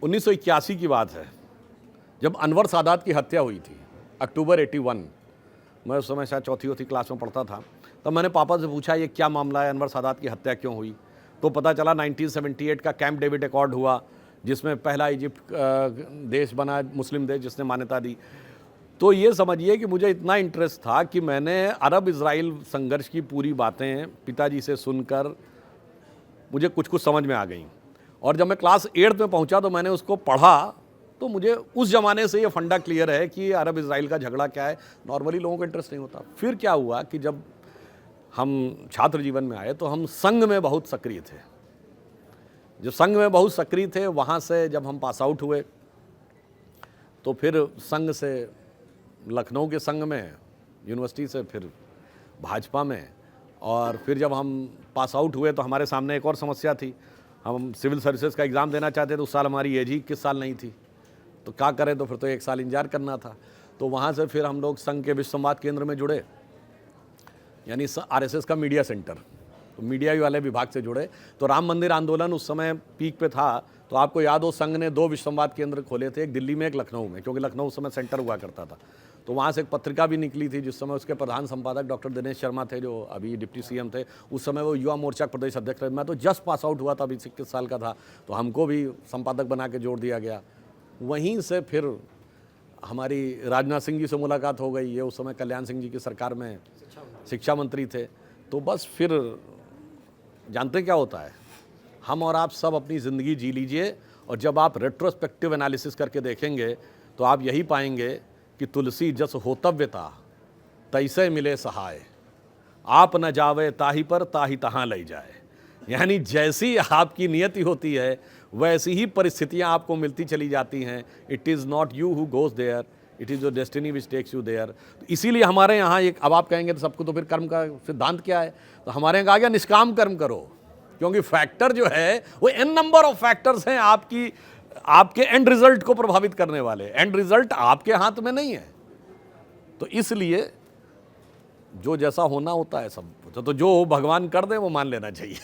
1981 की बात है, जब अनवर सादात की हत्या हुई थी, अक्टूबर 81। मैं उस समय शायद चौथी क्लास में पढ़ता था। तब मैंने पापा से पूछा ये क्या मामला है, अनवर सादात की हत्या क्यों हुई? तो पता चला 1978 का कैंप डेविड एकॉर्ड हुआ, जिसमें पहला इजिप्ट देश बना, मुस्लिम देश जिसने मान्यता दी। तो ये समझिए कि मुझे इतना इंटरेस्ट था कि मैंने अरब इज़राइल संघर्ष की पूरी बातें पिताजी से सुनकर मुझे कुछ कुछ समझ में आ गई। और जब मैं क्लास 8 में पहुंचा तो मैंने उसको पढ़ा, तो मुझे उस ज़माने से ये फंडा क्लियर है कि अरब इज़राइल का झगड़ा क्या है। नॉर्मली लोगों को इंटरेस्ट नहीं होता। फिर क्या हुआ कि जब हम छात्र जीवन में आए तो हम संघ में बहुत सक्रिय थे। जो संघ में बहुत सक्रिय थे, वहाँ से जब हम पास आउट हुए तो फिर संघ से लखनऊ के संघ में, यूनिवर्सिटी से फिर भाजपा में, और फिर जब हम पास आउट हुए तो हमारे सामने एक और समस्या थी। हम सिविल सर्विसेज का एग्ज़ाम देना चाहते तो उस साल हमारी एज ही 21 साल नहीं थी, तो क्या करें, तो फिर तो 1 साल इंतजार करना था। तो वहाँ से फिर हम लोग संघ के विश्व संवाद केंद्र में जुड़े, यानी आरएसएस का मीडिया सेंटर, तो मीडिया वाले विभाग से जुड़े। तो राम मंदिर आंदोलन उस समय पीक पे था, तो आपको याद हो संघ ने 2 विश्व संवाद केंद्र खोले थे, एक दिल्ली में एक लखनऊ में, क्योंकि लखनऊ उस समय सेंटर हुआ करता था। तो वहाँ से एक पत्रिका भी निकली थी, जिस समय उसके प्रधान संपादक डॉक्टर दिनेश शर्मा थे, जो अभी डिप्टी सीएम थे। उस समय वो युवा मोर्चा के प्रदेश अध्यक्ष रहे। मैं तो जस्ट पास आउट हुआ था, अभी 21 साल का था, तो हमको भी संपादक बना के जोड़ दिया गया। वहीं से फिर हमारी राजनाथ सिंह जी से मुलाकात हो गई। ये उस समय कल्याण सिंह जी की सरकार में शिक्षा मंत्री थे। तो बस फिर जानते क्या होता है, हम और आप सब अपनी ज़िंदगी जी लीजिए, और जब आप रेट्रोस्पेक्टिव एनालिसिस करके देखेंगे तो आप यही पाएंगे कि तुलसी जस होतव्यता तैसे मिले सहाय, आप न जावे ताही पर ताही तहाँ ले जाए। यानी जैसी आपकी नियति होती है वैसी ही परिस्थितियां आपको मिलती चली जाती हैं। It is not you who goes there, it is your destiny which takes you there. इसीलिए हमारे यहाँ एक, अब आप कहेंगे तो सबको, तो फिर कर्म का सिद्धांत क्या है? तो हमारे यहाँ कहा गया निष्काम कर्म करो, क्योंकि फैक्टर जो है वो n नंबर ऑफ फैक्टर्स हैं आपके एंड रिजल्ट को प्रभावित करने वाले। एंड रिजल्ट आपके हाथ में नहीं है। तो इसलिए जो जैसा होना होता है सब, तो जो भगवान कर दे वो मान लेना चाहिए।